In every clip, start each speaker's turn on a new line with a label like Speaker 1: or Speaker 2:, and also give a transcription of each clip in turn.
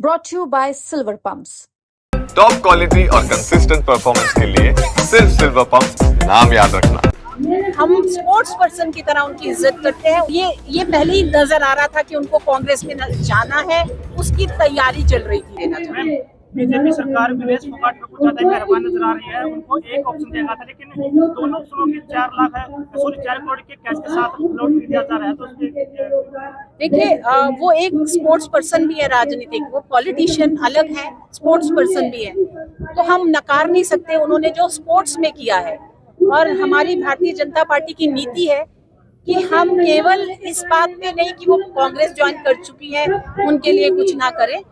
Speaker 1: brought to you by Silver Pumps.
Speaker 2: Top quality और consistent performance के लिए सिर्फ सिल्वर पंप्स, नाम याद रखना।
Speaker 3: हम स्पोर्ट्स पर्सन की तरह उनकी इज्जत करते हैं। ये पहले ही नजर आ रहा था कि उनको कांग्रेस में जाना है, उसकी तैयारी चल रही थी। देना चाहिए
Speaker 4: बीजेपी सरकार विदेश फोगाट पर कुछ ज्यादा मेहरबान नजर आ रही है। उनको एक ऑप्शन देगा था, लेकिन दोनों ऑप्शनों की 4 करोड़ के कैश के साथ अपलोड भी दिया जा रहा है। तो
Speaker 3: देखिए, वो एक स्पोर्ट्स पर्सन भी है, राजनीतिक, वो पॉलिटिशियन अलग है, स्पोर्ट्स पर्सन भी है, तो हम नकार नहीं सकते उन्होंने जो स्पोर्ट्स में किया है। और हमारी भारतीय जनता पार्टी की नीति है कि हम केवल इस बात पे नहीं कि वो कांग्रेस ज्वाइन कर चुकी है उनके लिए कुछ ना करें।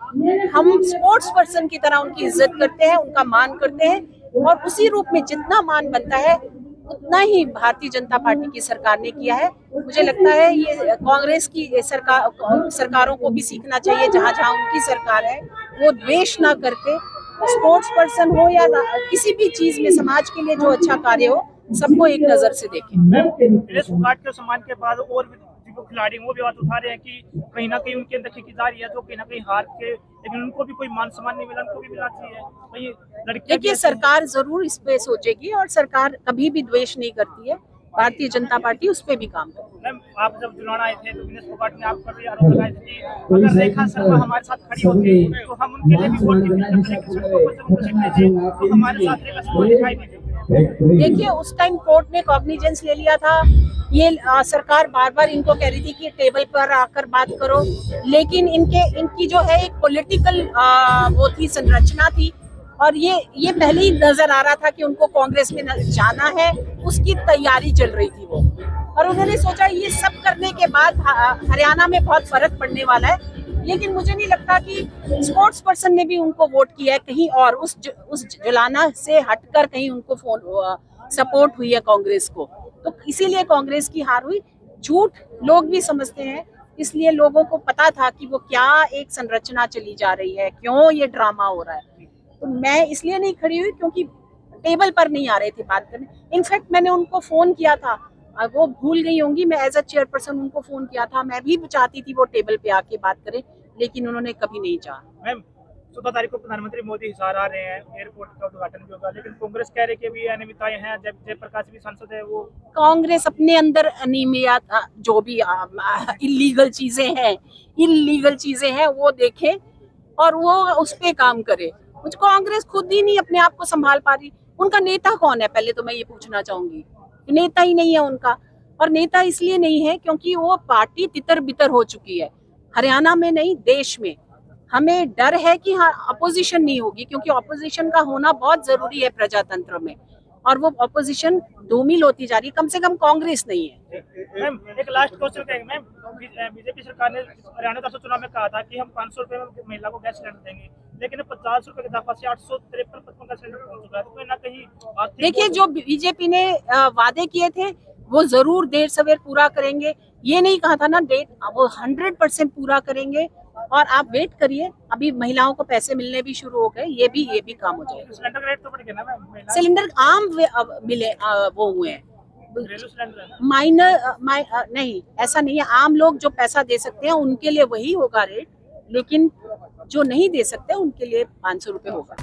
Speaker 3: हम स्पोर्ट्स पर्सन की तरह उनकी इज्जत करते हैं, उनका मान करते हैं, और उसी रूप में जितना मान बनता है उतना ही भारतीय जनता पार्टी की सरकार ने किया है। मुझे लगता है ये कांग्रेस की सरकारों को भी सीखना चाहिए, जहाँ जहाँ उनकी सरकार है वो द्वेष ना करके स्पोर्ट्स पर्सन हो या किसी भी चीज में समाज के लिए जो अच्छा कार्य हो सबको एक नजर से देखें।
Speaker 4: विदेश फोगाट के सम्मान के बाद और भी जो खिलाड़ी वो भी बात उठा रहे हैं कि कहीं ना कहीं उनके अंदर ठेकेदारी है, जो कहीं ना कहीं हार के, लेकिन उनको भी कोई मान सम्मान नहीं मिला, उनको भी मिलना चाहिए।
Speaker 3: देखिए, सरकार जरूर इस पे सोचेगी और सरकार कभी भी द्वेष नहीं करती है। भारतीय जनता पार्टी उस पे भी काम करे।
Speaker 4: मैम, आप जब जुलाना आए थे तो विनेश फोगाट ने आप पर आरोप लगाए थे कि अगर रेखा शर्मा हमारे साथ खड़ी होती तो हम उनके लिए भी वोट तो हमारे साथ रेखा शर्मा दिखाई नहीं देती।
Speaker 3: देखिए, उस टाइम कोर्ट ने कॉग्निजेंस ले लिया था। ये सरकार बार बार इनको कह रही थी कि टेबल पर आकर बात करो, लेकिन इनकी जो है एक पॉलिटिकल वो थी, संरचना थी, और ये पहले ही नजर आ रहा था कि उनको कांग्रेस में जाना है, उसकी तैयारी चल रही थी वो। और उन्होंने सोचा ये सब करने के बाद हरियाणा में बहुत फर्क पड़ने वाला है, लेकिन मुझे नहीं लगता कि स्पोर्ट्स पर्सन ने भी उनको वोट किया है कहीं और, उस जुलाना से हटकर कहीं उनको सपोर्ट हुई है कांग्रेस को, तो इसीलिए कांग्रेस की हार हुई। झूठ लोग भी समझते हैं, इसलिए लोगों को पता था कि वो क्या एक संरचना चली जा रही है, क्यों ये ड्रामा हो रहा है। तो मैं इसलिए नहीं खड़ी हुई क्योंकि टेबल पर नहीं आ रहे थे बात करने। इनफैक्ट मैंने उनको फोन किया था, वो भूल गई होंगी, मैं एज अ चेयरपर्सन उनको फोन किया था। मैं भी चाहती थी वो टेबल पे आके बात करें, लेकिन उन्होंने कभी नहीं चाहा।
Speaker 4: मैम, 14 तारीख को प्रधानमंत्री मोदी हिसार आ रहे हैं, एयरपोर्ट का उद्घाटन भी होगा, लेकिन कांग्रेस कह रही है कि भी अनियमितताएं हैं। जयप्रकाश भी सांसद है, वो
Speaker 3: कांग्रेस अपने अंदर अनियमितता, जो भी इलीगल चीजें हैं वो देखे और वो उस पे काम करे। मुझे कांग्रेस खुद ही नहीं अपने आप को संभाल पा रही। उनका नेता कौन है, पहले तो मैं ये पूछना चाहूंगी। नेता ही नहीं है उनका, और नेता इसलिए नहीं है क्योंकि वो पार्टी तितर बितर हो चुकी है, हरियाणा में नहीं देश में। हमें डर है कि हाँ अपोजिशन नहीं होगी, क्योंकि अपोजिशन का होना बहुत जरूरी है प्रजातंत्र में, और वो अपोजिशन धूमिल होती जा रही है, कम से कम कांग्रेस नहीं है।
Speaker 4: मैम, एक लास्ट क्वेश्चन कहेंगे। मैम, बीजेपी सरकार ने हरियाणा 10 चुनाव में कहा था कि हम 500 रुपए में महिला को गैस सिलेंडर देंगे, लेकिन 50 रुपए के दफा से 853 का सिलेंडर पहुंच चुका है। तो कहीं ना कहीं
Speaker 3: देखिए, जो बीजेपी ने वादे किए थे वो जरूर देर सवेर पूरा करेंगे। ये नहीं कहा था ना डेट, वो 100% पूरा करेंगे, और आप वेट करिए, अभी महिलाओं को पैसे मिलने भी शुरू हो गए, ये भी काम हो जाएगा।
Speaker 4: सिलेंडर रेट तो बढ़ गया ना मैम,
Speaker 3: सिलेंडर आम मिले वो हुए हैं, नहीं ऐसा नहीं है। आम लोग जो पैसा दे सकते हैं उनके लिए वही होगा रेट, लेकिन जो नहीं दे सकते उनके लिए 500 रुपए होगा।